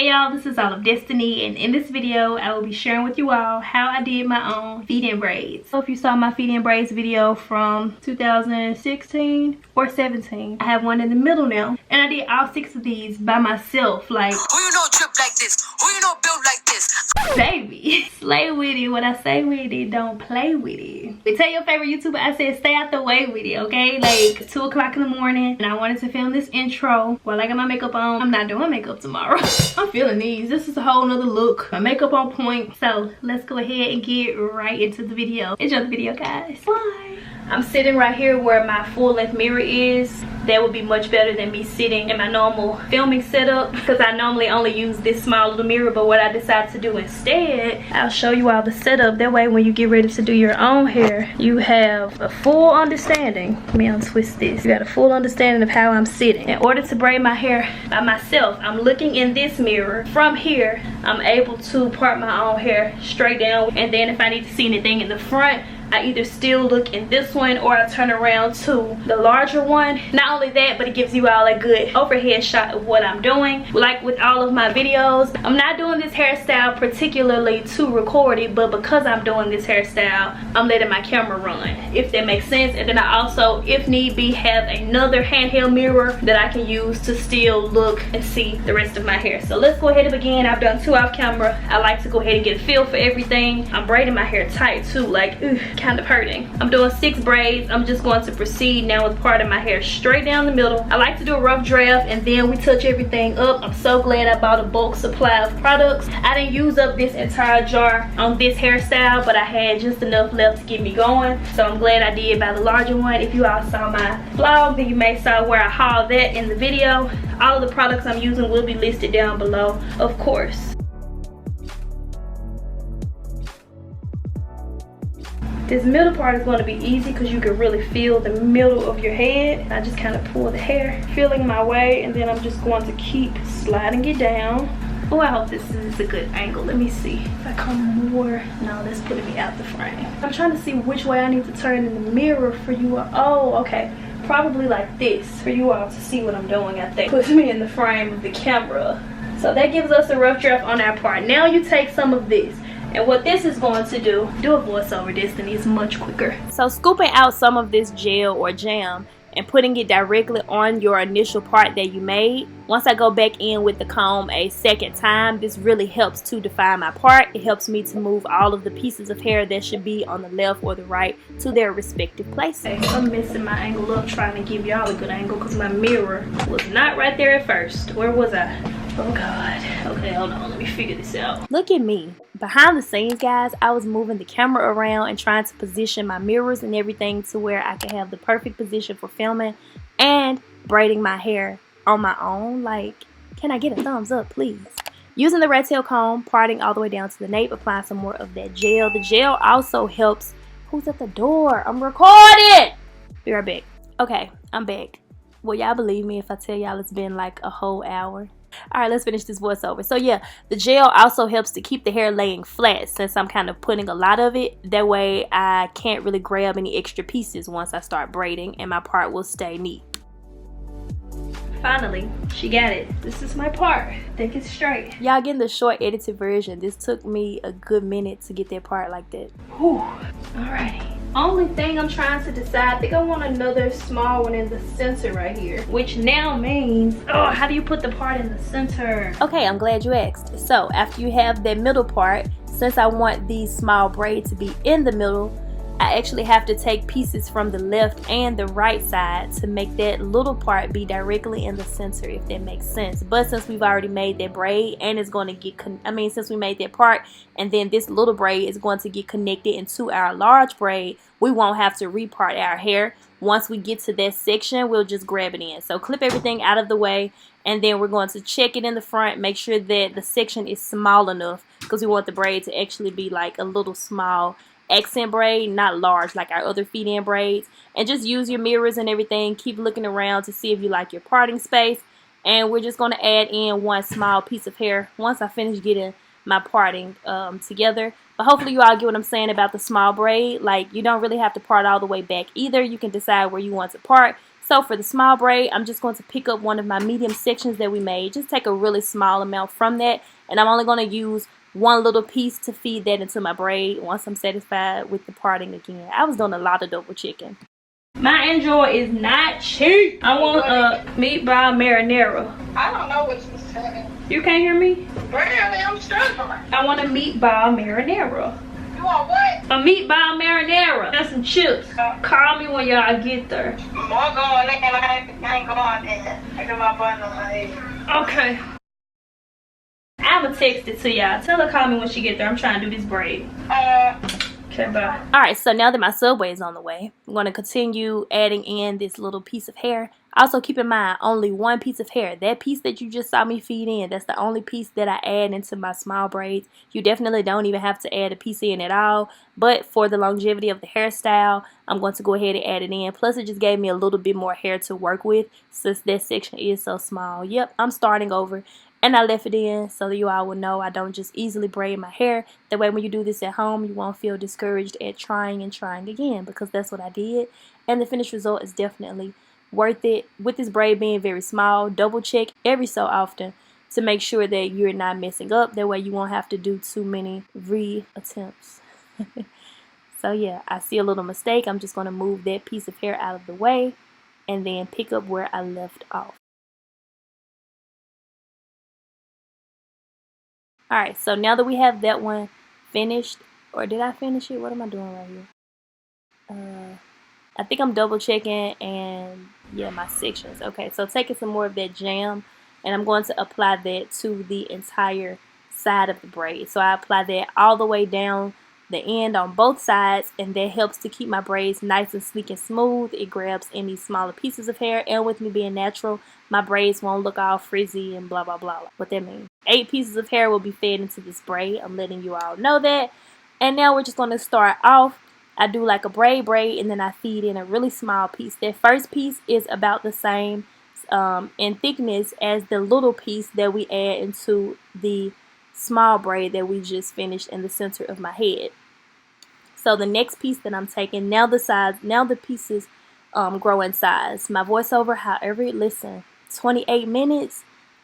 Hey y'all, this is All of Destiny, and in this video I will be sharing with you all how I did my own feed-in braids. So if you saw my feed-in braids video from 2016 or 17, I have one in the middle now, and I did all 6 of these by myself. Like, who you know trip like this? Who you know build like this? Baby, slay with it. When I say with it, don't play with it. But tell your favorite YouTuber I said stay out the way with it, okay? Like 2 o'clock in the morning, and I wanted to film this intro while I got my makeup on. I'm not doing makeup tomorrow. I'm feeling these. This is a whole nother look. My makeup on point. So let's go ahead and get right into the video. Enjoy the video, guys. Bye. I'm sitting right here where my full-length mirror is. That would be much better than me sitting in my normal filming setup, because I normally only use this small little mirror. But what I decided to do instead, I'll show you all the setup. That way when you get ready to do your own hair, you have a full understanding. Let me untwist this. You got a full understanding of how I'm sitting. In order to braid my hair by myself, I'm looking in this mirror. From here, I'm able to part my own hair straight down. And then if I need to see anything in the front, I either still look in this one or I turn around to the larger one. Not only that, but it gives you all a good overhead shot of what I'm doing. Like with all of my videos, I'm not doing this hairstyle particularly to record it, but because I'm doing this hairstyle, I'm letting my camera run, if that makes sense. And then I also, if need be, have another handheld mirror that I can use to still look and see the rest of my hair. So let's go ahead and begin. I've done 2 off camera. I like to go ahead and get a feel for everything. I'm braiding my hair tight too, like kind of hurting. I'm doing 6 braids. I'm just going to proceed now with parting my hair straight down the middle. I like to do a rough draft and then we touch everything up. I'm so glad I bought a bulk supply of products. I didn't use up this entire jar on this hairstyle, but I had just enough left to get me going. So I'm glad I did buy the larger one. If you all saw my vlog, then you may saw where I hauled that in the video. All of the products I'm using will be listed down below, of course. This middle part is going to be easy because you can really feel the middle of your head. I just kind of pull the hair, feeling my way, and then I'm just going to keep sliding it down. Oh, I hope this is a good angle. Let me see if I come more. No, that's putting me out the frame. I'm trying to see which way I need to turn in the mirror for you all. Oh, okay. Probably like this for you all to see what I'm doing. I think puts me in the frame of the camera. So that gives us a rough draft on our part. Now you take some of this. And what this is going to do a voiceover, Destiny, is much quicker. So scooping out some of this gel or jam and putting it directly on your initial part that you made. Once I go back in with the comb a second time, this really helps to define my part. It helps me to move all of the pieces of hair that should be on the left or the right to their respective places. Okay, I'm messing my angle up trying to give y'all a good angle because my mirror was not right there at first. Where was I? Oh God. Okay, hold on, let me figure this out. Look at me. Behind the scenes, guys, I was moving the camera around and trying to position my mirrors and everything to where I could have the perfect position for filming and braiding my hair on my own. Like, can I get a thumbs up, please? Using the rat tail comb, parting all the way down to the nape, applying some more of that gel. The gel also helps. Who's at the door? I'm recording! Be right back. Okay, I'm back. Will y'all believe me if I tell y'all it's been like a whole hour? Alright, let's finish this voiceover. So yeah, the gel also helps to keep the hair laying flat since I'm kind of putting a lot of it. That way I can't really grab any extra pieces once I start braiding and my part will stay neat. Finally, she got it. This is my part. I think it's straight. Y'all getting the short edited version. This took me a good minute to get that part like that. Whew. Alrighty. Only thing I'm trying to decide, I think I want another small one in the center right here, which now means, oh, how do you put the part in the center? Okay, I'm glad you asked. So after you have that middle part, since I want these small braids to be in the middle, I actually have to take pieces from the left and the right side to make that little part be directly in the center, if that makes sense. But since we've already made that braid and it's going to get, since we made that part and then this little braid is going to get connected into our large braid, we won't have to repart our hair. Once we get to that section, we'll just grab it in. So clip everything out of the way and then we're going to check it in the front, make sure that the section is small enough because we want the braid to actually be like a little small accent braid, not large like our other feed-in braids. And just use your mirrors and everything. Keep looking around to see if you like your parting space. And we're just going to add in one small piece of hair once I finish getting my parting together. But hopefully you all get what I'm saying about the small braid. Like, you don't really have to part all the way back either. You can decide where you want to part. So for the small braid, I'm just going to pick up one of my medium sections that we made. Just take a really small amount from that, and I'm only going to use one little piece to feed that into my braid once I'm satisfied with the parting again. I was doing a lot of double checking. My enjoy is not cheap. I want a meatball marinara. I don't know what you said. You can't hear me? Barely, I'm struggling. I want a meatball marinara. You want what? A meatball marinara and some chips. Call me when y'all get there. More going in, I ain't going there. I got my bun on my head. Okay. I'ma text it to y'all. Tell her call me when she get there. I'm trying to do this braid. Okay, bye. Alright, so now that my subway is on the way, I'm going to continue adding in this little piece of hair. Also, keep in mind, only one piece of hair. That piece that you just saw me feed in, that's the only piece that I add into my small braids. You definitely don't even have to add a piece in at all. But for the longevity of the hairstyle, I'm going to go ahead and add it in. Plus, it just gave me a little bit more hair to work with since that section is so small. Yep, I'm starting over. And I left it in so that you all will know I don't just easily braid my hair. That way when you do this at home, you won't feel discouraged at trying and trying again, because that's what I did. And the finished result is definitely worth it. With this braid being very small, double check every so often to make sure that you're not messing up. That way you won't have to do too many re-attempts. So yeah, I see a little mistake. I'm just going to move that piece of hair out of the way and then pick up where I left off. Alright, so now that we have that one finished, or did I finish it? What am I doing right here? I think I'm double checking, and yeah, my sections. Okay, so taking some more of that jam, and I'm going to apply that to the entire side of the braid. So I apply that all the way down the end on both sides, and that helps to keep my braids nice and sleek and smooth. It grabs any smaller pieces of hair, and with me being natural, my braids won't look all frizzy and blah blah blah. What that means? 8 pieces of hair will be fed into this braid. I'm letting you all know that. And now we're just going to start off. I do like a braid, and then I feed in a really small piece. That first piece is about the same in thickness as the little piece that we add into the small braid that we just finished in the center of my head. So the next piece that I'm taking, now the pieces grow in size. My voiceover, however, listen, 28 minutes.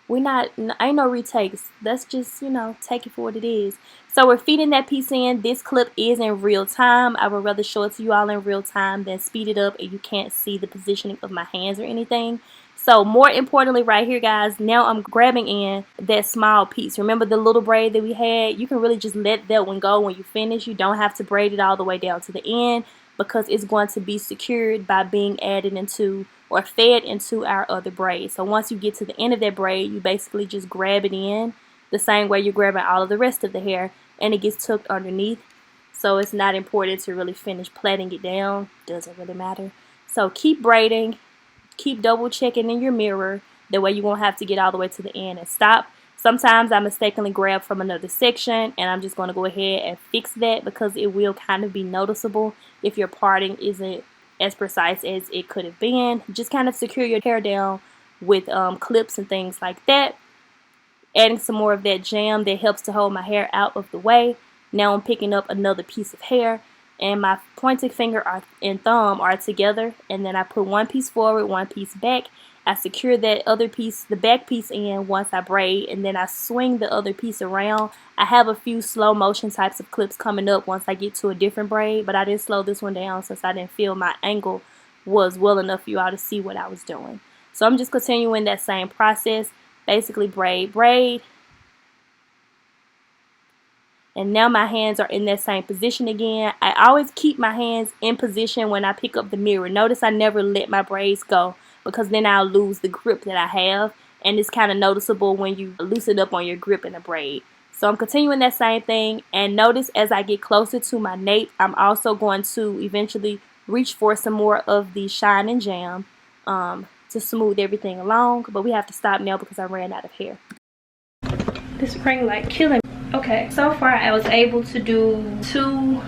Ain't no retakes. Let's just, take it for what it is. So we're feeding that piece in. This clip is in real time. I would rather show it to you all in real time than speed it up and you can't see the positioning of my hands or anything. So more importantly right here, guys, now I'm grabbing in that small piece. Remember the little braid that we had? You can really just let that one go when you finish. You don't have to braid it all the way down to the end, because it's going to be secured by being added into or fed into our other braid. So once you get to the end of that braid, you basically just grab it in the same way you're grabbing all of the rest of the hair, and it gets tucked underneath. So it's not important to really finish plaiting it down. Doesn't really matter. So keep braiding, keep double checking in your mirror. That way you won't have to get all the way to the end and stop. Sometimes I mistakenly grab from another section, and I'm just going to go ahead and fix that, because it will kind of be noticeable if your parting isn't as precise as it could have been. Just kind of secure your hair down with clips and things like that. Adding some more of that jam that helps to hold my hair out of the way. Now I'm picking up another piece of hair, and my pointing finger and thumb are together, and then I put one piece forward, one piece back. I secure that other piece, the back piece, in once I braid, and then I swing the other piece around. I have a few slow motion types of clips coming up once I get to a different braid, but I didn't slow this one down since I didn't feel my angle was well enough for you all to see what I was doing. So I'm just continuing that same process. Basically braid. And now my hands are in that same position again. I always keep my hands in position when I pick up the mirror. Notice I never let my braids go, because then I'll lose the grip that I have. And it's kind of noticeable when you loosen up on your grip in a braid. So I'm continuing that same thing. And notice as I get closer to my nape, I'm also going to eventually reach for some more of the shine and jam to smooth everything along. But we have to stop now because I ran out of hair. This ring light killing me. Okay, so far I was able to do 2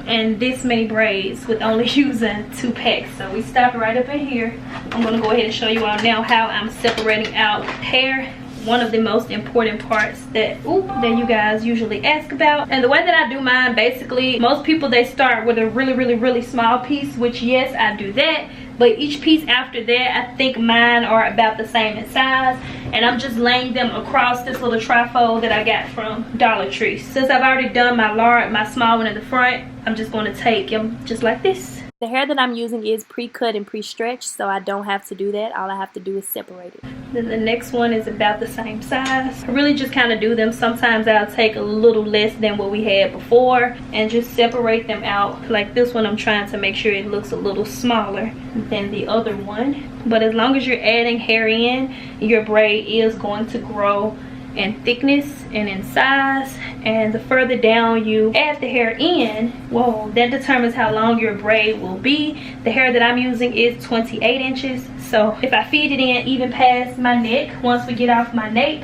and this many braids with only using 2 packs. So we stopped right up in here. I'm going to go ahead and show you all now how I'm separating out hair. One of the most important parts that you guys usually ask about. And the way that I do mine, basically, most people, they start with a really small piece, which yes, I do that. but each piece after that, I think mine are about the same in size, and I'm just laying them across this little trifold that I got from Dollar Tree. Since I've already done my small one in the front, I'm just going to take them just like this. The hair that I'm using is pre-cut and pre-stretched, so I don't have to do that. All I have to do is separate it. Then the next one is about the same size. I really just kind of do them. Sometimes I'll take a little less than what we had before and just separate them out. Like this one, I'm trying to make sure it looks a little smaller than the other one. But as long as you're adding hair in, your braid is going to grow in thickness and in size, and the further down you add the hair in, whoa, that determines how long your braid will be. The hair that I'm using is 28 inches, so if I feed it in even past my neck, once we get off my nape,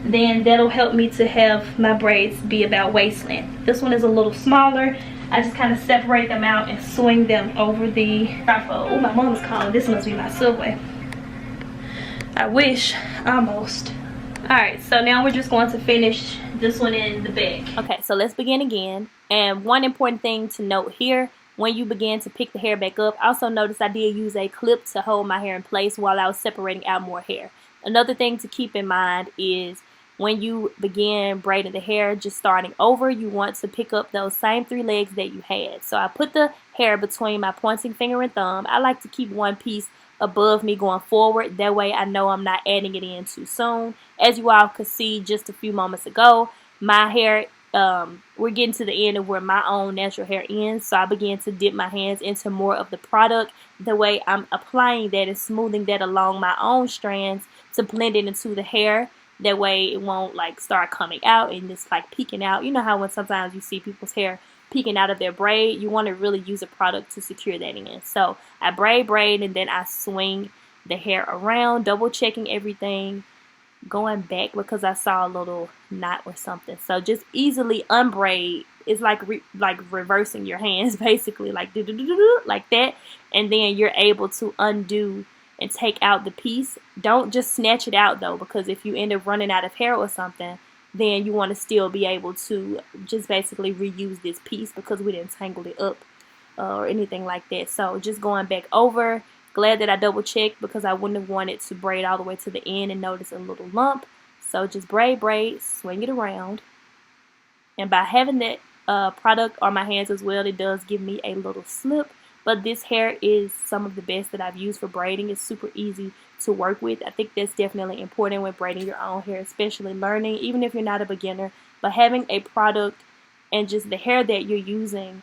then that'll help me to have my braids be about waist length. This one is a little smaller. I just kind of separate them out and swing them over the trifold. Oh, my mom is calling. This must be my subway. I wish. Almost. Alright, so now we're just going to finish this one in the back. Okay, so let's begin again. And one important thing to note here, when you begin to pick the hair back up, also notice I did use a clip to hold my hair in place while I was separating out more hair. Another thing to keep in mind is when you begin braiding the hair, just starting over, you want to pick up those same 3 legs that you had. So I put the hair between my pointing finger and thumb. I like to keep one piece above me going forward. That way I know I'm not adding it in too soon. As you all could see just a few moments ago, my hair, we're getting to the end of where my own natural hair ends. So I began to dip my hands into more of the product. The way I'm applying that is smoothing that along my own strands to blend it into the hair. That way it won't like start coming out and just like peeking out. You know how when sometimes you see people's hair peeking out of their braid, you want to really use a product to secure that in. So I braid, and then I swing the hair around, double checking everything, going back because I saw a little knot or something. So just easily unbraid. It's like reversing your hands basically, like like that, and then you're able to undo and take out the piece. Don't just snatch it out though, because if you end up running out of hair or something, then you want to still be able to just basically reuse this piece because we didn't tangle it up or anything like that. So just going back over, glad that I double checked because I wouldn't have wanted to braid all the way to the end and notice a little lump. So just braid, swing it around. And by having that product on my hands as well, it does give me a little slip. But this hair is some of the best that I've used for braiding. It's super easy to work with. I think that's definitely important when braiding your own hair, especially learning, even if you're not a beginner. But having a product and just the hair that you're using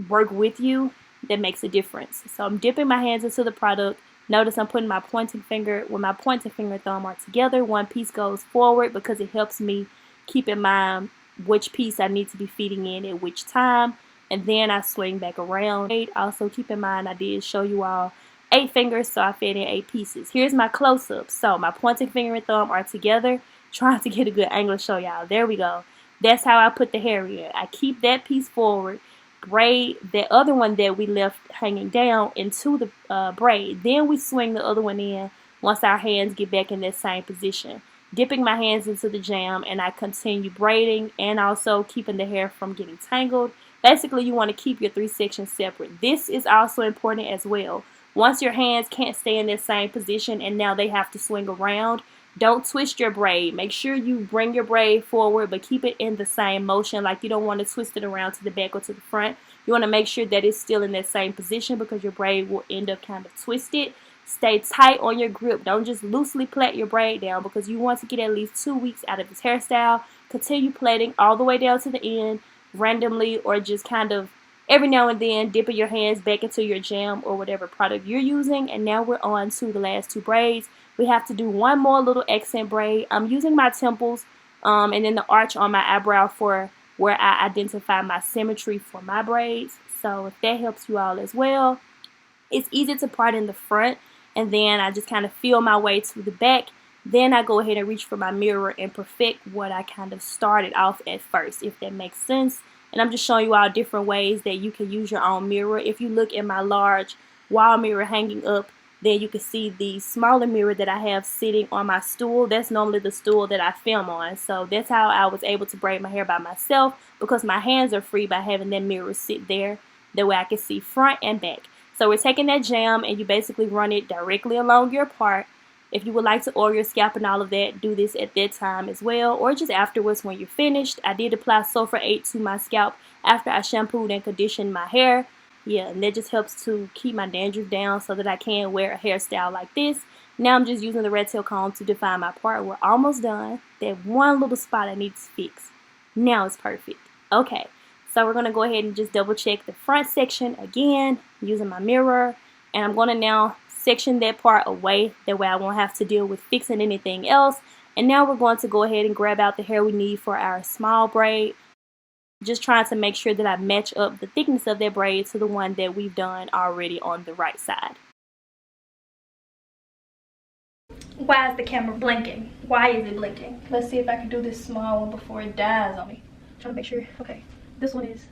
work with you, that makes a difference. So I'm dipping my hands into the product. Notice I'm putting my pointing finger, when my pointing finger and thumb are together, one piece goes forward because it helps me keep in mind which piece I need to be feeding in at which time. And then I swing back around. Also keep in mind I did show you all 8 fingers, so I fed in 8 pieces. Here's my close-up. So my pointing finger and thumb are together. Trying to get a good angle to show y'all. There we go. That's how I put the hair in. I keep that piece forward, braid the other one that we left hanging down into the braid. Then we swing the other one in once our hands get back in that same position. Dipping my hands into the jam, and I continue braiding and also keeping the hair from getting tangled. Basically, you want to keep your 3 sections separate. This is also important as well. Once your hands can't stay in that same position and now they have to swing around, don't twist your braid. Make sure you bring your braid forward, but keep it in the same motion. Like you don't want to twist it around to the back or to the front. You want to make sure that it's still in that same position because your braid will end up kind of twisted. Stay tight on your grip. Don't just loosely plait your braid down because you want to get at least 2 weeks out of this hairstyle. Continue plaiting all the way down to the end, randomly or just kind of every now and then dipping your hands back into your jam or whatever product you're using. And now we're on to the last 2 braids. We have to do one more little accent braid. I'm using my temples and then the arch on my eyebrow for where I identify my symmetry for my braids. So if that helps you all as well, it's easy to part in the front, and then I just kind of feel my way to the back. Then I go ahead and reach for my mirror and perfect what I kind of started off at first, if that makes sense. And I'm just showing you all different ways that you can use your own mirror. If you look at my large wall mirror hanging up, then you can see the smaller mirror that I have sitting on my stool. That's normally the stool that I film on. So that's how I was able to braid my hair by myself, because my hands are free by having that mirror sit there. That way I can see front and back. So we're taking that jam and you basically run it directly along your part. If you would like to oil your scalp and all of that, do this at that time as well, or just afterwards when you're finished. I did apply Sulfur 8 to my scalp after I shampooed and conditioned my hair. Yeah, and that just helps to keep my dandruff down so that I can wear a hairstyle like this. Now I'm just using the red tail comb to define my part. We're almost done. That one little spot I need to fix. Now it's perfect. Okay, so we're going to go ahead and just double check the front section again using my mirror. And I'm going to now section that part away. That way I won't have to deal with fixing anything else. And now we're going to go ahead and grab out the hair we need for our small braid. Just trying to make sure that I match up the thickness of that braid to the one that we've done already on the right side. Why is the camera blinking? Why is it blinking? Let's see if I can do this small one before it dies on me. Trying to make sure. Okay, this one is.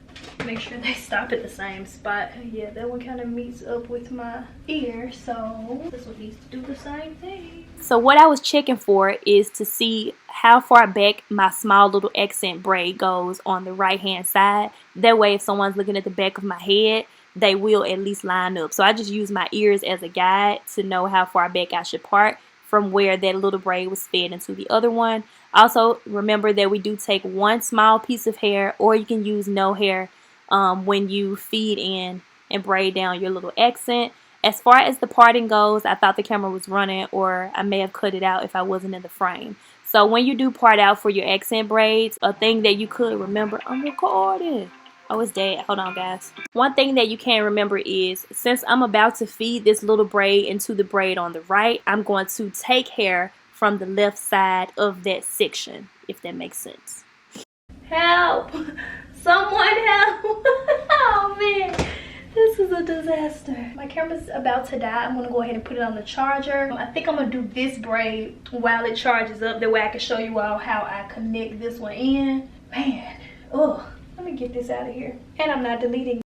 Make sure they stop at the same spot. Yeah, that one kind of meets up with my ear, so this one needs to do the same thing. So what I was checking for is to see how far back my small little accent braid goes on the right hand side. That way if someone's looking at the back of my head, they will at least line up. So I just use my ears as a guide to know how far back I should part from where that little braid was fed into the other one. Also remember that we do take one small piece of hair, or you can use no hair when you feed in and braid down your little accent. As far as the parting goes, I thought the camera was running, or I may have cut it out if I wasn't in the frame. So when you do part out for your accent braids, a thing that you could remember, I'm recording. Oh, it's dead. Hold on, guys. One thing that you can remember is, since I'm about to feed this little braid into the braid on the right, I'm going to take hair from the left side of that section, if that makes sense. Help! Someone help! Oh man, this is a disaster. My camera's about to die. I'm gonna go ahead and put it on the charger. I think I'm gonna do this braid while it charges up. That way I can show you all how I connect this one in. Man, ugh. Let me get this out of here. And I'm not deleting.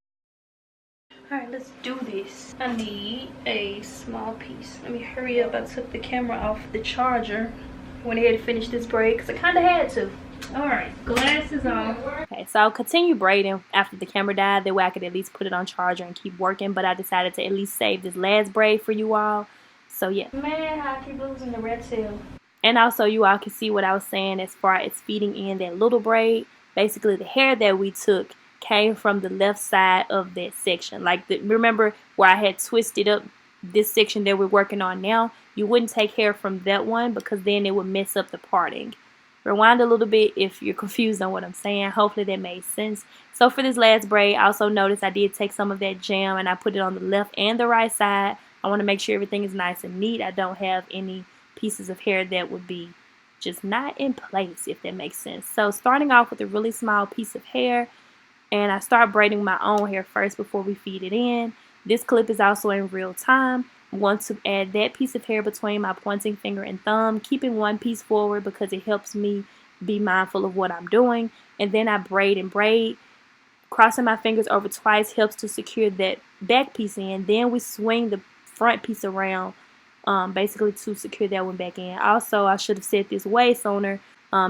Alright, let's do this. I need a small piece. Let me hurry up. I took the camera off the charger. Went ahead and finished this braid because I kind of had to. Alright, glasses on. Okay, so I'll continue braiding after the camera died. That way I could at least put it on charger and keep working. But I decided to at least save this last braid for you all. So yeah. Man, I keep losing the red tail. And also you all can see what I was saying as far as feeding in that little braid. Basically the hair that we took came from the left side of that section. Like, remember where I had twisted up this section that we're working on now? You wouldn't take hair from that one because then it would mess up the parting. Rewind a little bit if you're confused on what I'm saying. Hopefully that made sense. So for this last braid, also notice I did take some of that jam and I put it on the left and the right side. I want to make sure everything is nice and neat. I don't have any pieces of hair that would be just not in place, if that makes sense. So starting off with a really small piece of hair, and I start braiding my own hair first before we feed it in. This clip is also in real time. I'm going to add that piece of hair between my pointing finger and thumb, keeping one piece forward because it helps me be mindful of what I'm doing. And then I braid and braid. Crossing my fingers over twice helps to secure that back piece in. Then we swing the front piece around, basically to secure that one back in. Also, I should have said this way sooner.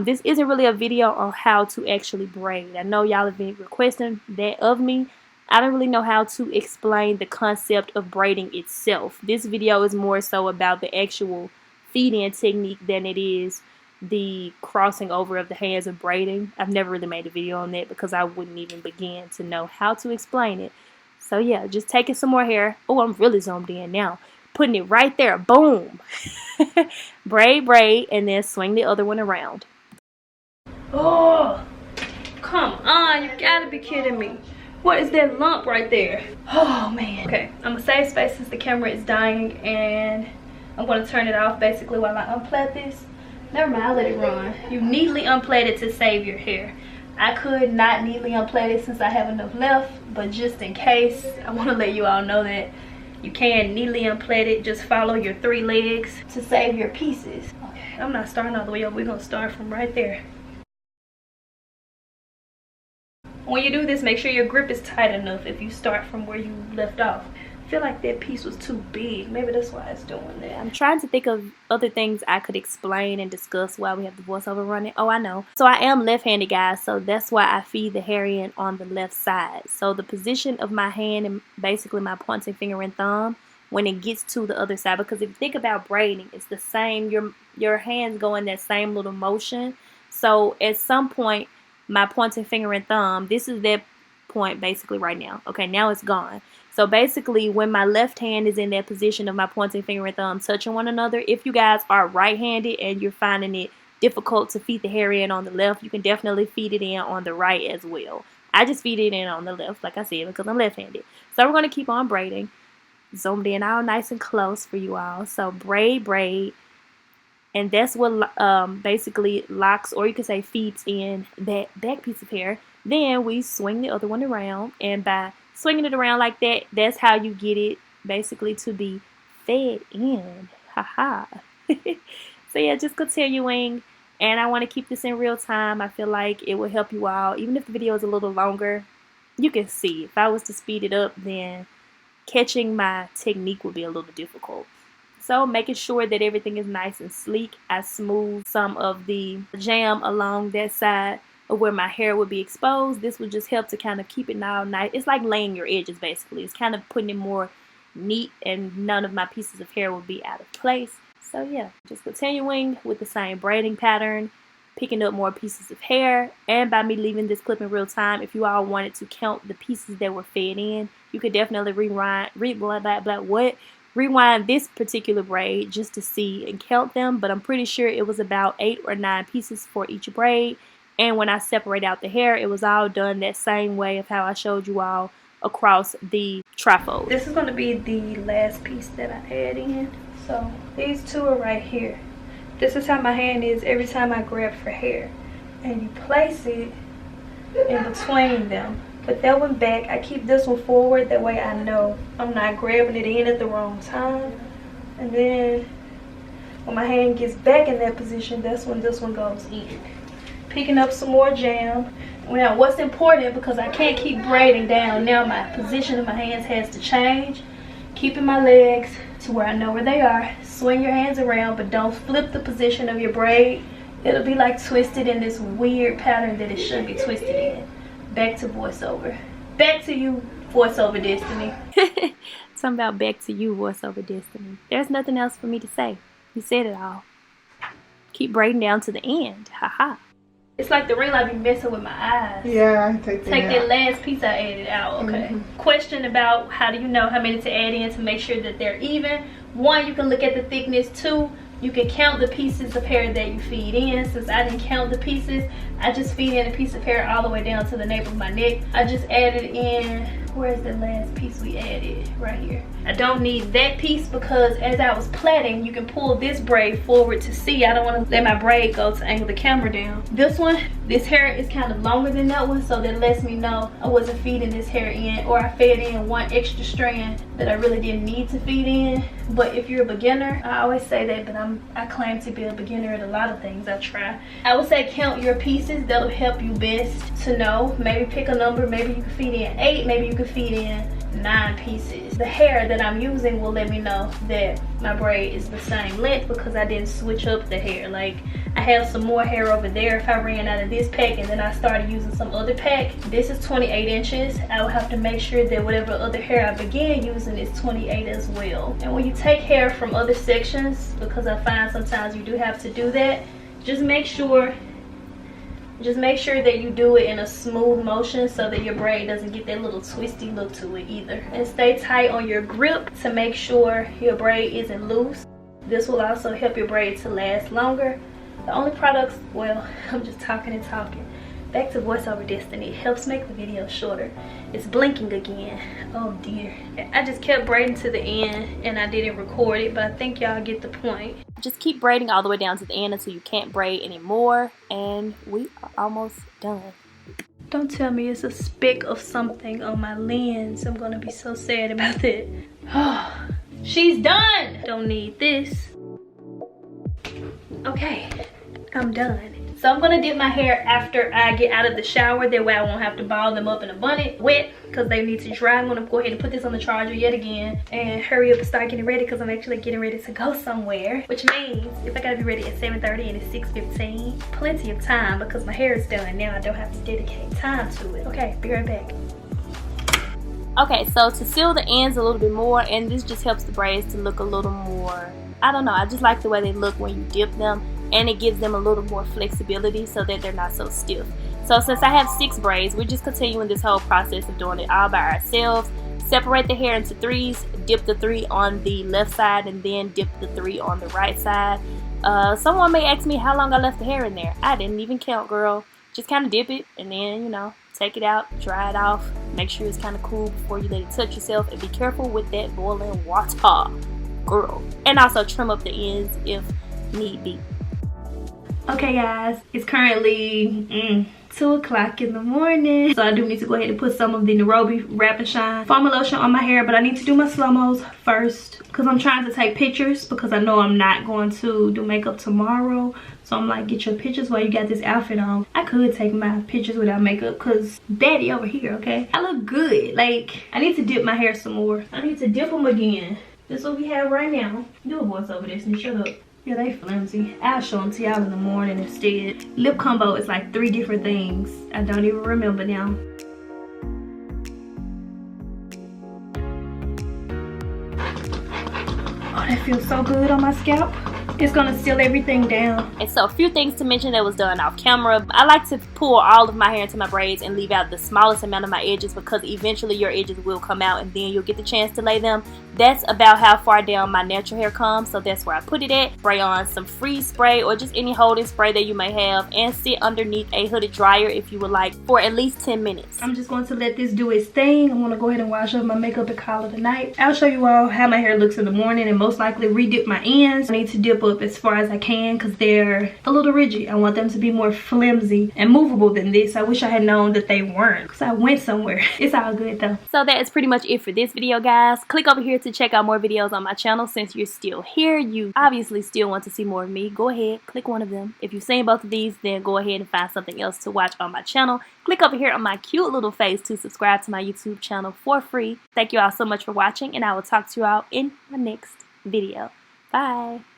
This isn't really a video on how to actually braid. I know y'all have been requesting that of me. I don't really know how to explain the concept of braiding itself. This video is more so about the actual feed-in technique than it is the crossing over of the hands of braiding. I've never really made a video on that because I wouldn't even begin to know how to explain it. So yeah, just taking some more hair. Oh, I'm really zoomed in now. Putting it right there. Boom. Braid, braid, and then swing the other one around. Oh, come on. You gotta be kidding me. What is that lump right there? Oh, man. Okay, I'm gonna save space since the camera is dying, and I'm gonna turn it off basically while I unplait this. Never mind, I'll let it run. You neatly unplait it to save your hair. I could not neatly unplait it since I have enough left, but just in case, I want to let you all know that you can neatly unplait it. Just follow your 3 legs to save your pieces. Okay, I'm not starting all the way up. We're gonna start from right there. When you do this, make sure your grip is tight enough if you start from where you left off. feel like that piece was too big. Maybe that's why it's doing that. I'm trying to think of other things I could explain and discuss while we have the voiceover running. Oh, I know. So I am left-handed, guys, so that's why I feed the hair in on the left side. So the position of my hand and basically my pointing finger and thumb when it gets to the other side, because if you think about braiding, it's the same, your hands go in that same little motion. So at some point, my pointing finger and thumb, this is that point basically right now. Okay, now it's gone. So basically, when my left hand is in that position of my pointing finger and thumb touching one another, if you guys are right-handed and you're finding it difficult to feed the hair in on the left, you can definitely feed it in on the right as well. I just feed it in on the left, like I said, because I'm left-handed. So we're going to keep on braiding. Zoomed in all nice and close for you all. So braid, braid. And that's what basically locks, or you could say feeds in that back piece of hair. Then we swing the other one around, and by swinging it around like that, that's how you get it basically to be fed in. Haha. So yeah, just continuing, and I want to keep this in real time. I feel like it will help you all. Even if the video is a little longer, you can see. If I was to speed it up, then catching my technique would be a little difficult. So making sure that everything is nice and sleek, I smooth some of the jam along that side of where my hair would be exposed. This would just help to kind of keep it all nice. It's like laying your edges basically. It's kind of putting it more neat, and none of my pieces of hair will be out of place. So yeah, just continuing with the same braiding pattern, picking up more pieces of hair. And by me leaving this clip in real time, if you all wanted to count the pieces that were fed in, you could definitely rewind this particular braid just to see and count them. But I'm pretty sure it was about 8 or 9 pieces for each braid. And when I separate out the hair, it was all done that same way of how I showed you all across the trifold. This is going to be the last piece that I add in. So these two are right here. This is how my hand is every time I grab for hair. And you place it in between them. Put that one back. I keep this one forward. That way I know I'm not grabbing it in at the wrong time. And then when my hand gets back in that position, that's when this one goes in. Picking up some more jam. Now what's important, because I can't keep braiding down, now my position of my hands has to change. Keeping my legs to where I know where they are. Swing your hands around, but don't flip the position of your braid. It'll be like twisted in this weird pattern that it shouldn't be twisted in. Back to voiceover. Back to you, voiceover destiny. Something about back to you, voiceover destiny. There's nothing else for me to say. You said it all. Keep braiding down to the end. Haha. It's like the real I be messing with my eyes. Yeah, take that last piece I added out. Okay. Question about how do you know how many to add in to make sure that they're even. 1, you can look at the thickness. 2, you can count the pieces of hair that you feed in. Since I didn't count the pieces, I just feed in a piece of hair all the way down to the nape of my neck. I just added in, where's the last piece we added? Right here. I don't need that piece because as I was plaiting, you can pull this braid forward to see. I don't want to let my braid go to angle the camera down. This one, this hair is kind of longer than that one, so that lets me know I wasn't feeding this hair in, or I fed in one extra strand that I really didn't need to feed in. But if you're a beginner, I always say that, but I claim to be a beginner at a lot of things I try. I would say count your pieces. That'll help you best to know. Maybe pick a number. Maybe you can feed in 8. Maybe you can feed in 9 pieces. The hair that I'm using will let me know that my braid is the same length because I didn't switch up the hair. Like, I have some more hair over there. If I ran out of this pack and then I started using some other pack, this is 28 inches. I will have to make sure that whatever other hair I began using is 28 as well. And when you take hair from other sections, because I find sometimes you do have to do that, just make sure that you do it in a smooth motion so that your braid doesn't get that little twisty look to it either. And stay tight on your grip to make sure your braid isn't loose. This will also help your braid to last longer. The only products, well, I'm just talking and talking. Back to voiceover destiny. It helps make the video shorter. It's blinking again. Oh dear. I just kept braiding to the end and I didn't record it, but I think y'all get the point. Just keep braiding all the way down to the end until you can't braid anymore, and we are almost done. Don't tell me it's a speck of something on my lens. I'm gonna be so sad about that. Oh, she's done. Don't need this. Okay, I'm done. So I'm gonna dip my hair after I get out of the shower. That way I won't have to ball them up in a bunnet wet because they need to dry. I'm gonna go ahead and put this on the charger yet again and hurry up and start getting ready because I'm actually getting ready to go somewhere. Which means if I gotta be ready at 7:30 and it's 6:15, plenty of time because my hair is done. Now I don't have to dedicate time to it. Okay, be right back. Okay, so to seal the ends a little bit more, and this just helps the braids to look a little more, I don't know, I just like the way they look when you dip them, and it gives them a little more flexibility so that they're not so stiff. So since I have 6 braids, we're just continuing this whole process of doing it all by ourselves. Separate the hair into 3s, dip the 3 on the left side, and then dip the 3 on the right side. Someone may ask me how long I left the hair in there. I didn't even count, girl. Just kind of dip it, and then, you know, take it out, dry it off, make sure it's kind of cool before you let it touch yourself, and be careful with that boiling water, girl. And also trim up the ends if need be. Okay guys, it's currently 2 o'clock in the morning, so I do need to go ahead and put some of the Nairobi Wrap and Shine foam lotion on my hair, but I need to do my slow-mos first because I'm trying to take pictures because I know I'm not going to do makeup tomorrow. So I'm like, get your pictures while you got this outfit on. I could take my pictures without makeup because daddy over here, okay? I look good. Like, I need to dip my hair some more. I need to dip them again. This is what we have right now. Do a voice over this and shut up. Yeah, they flimsy. I'll show them to y'all in the morning instead. Lip combo is like 3 different things. I don't even remember now. Oh, that feels so good on my scalp. It's gonna seal everything down. And so a few things to mention that was done off camera. I like to pull all of my hair into my braids and leave out the smallest amount of my edges because eventually your edges will come out and then you'll get the chance to lay them. That's about how far down my natural hair comes, so that's where I put it at. Spray on some freeze spray or just any holding spray that you may have and sit underneath a hooded dryer if you would like for at least 10 minutes. I'm just going to let this do its thing. I'm gonna go ahead and wash up my makeup and call it a night. I'll show you all how my hair looks in the morning and most likely re-dip my ends. I need to dip up as far as I can because they're a little rigid. I want them to be more flimsy and movable than this. I wish I had known that they weren't because I went somewhere. It's all good though. So that is pretty much it for this video, guys. Click over here to check out more videos on my channel. Since you're still here, you obviously still want to see more of me. Go ahead, click one of them. If you've seen both of these, then go ahead and find something else to watch on my channel. Click over here on my cute little face to subscribe to my YouTube channel for free. Thank you all so much for watching, and I will talk to you all in my next video. Bye.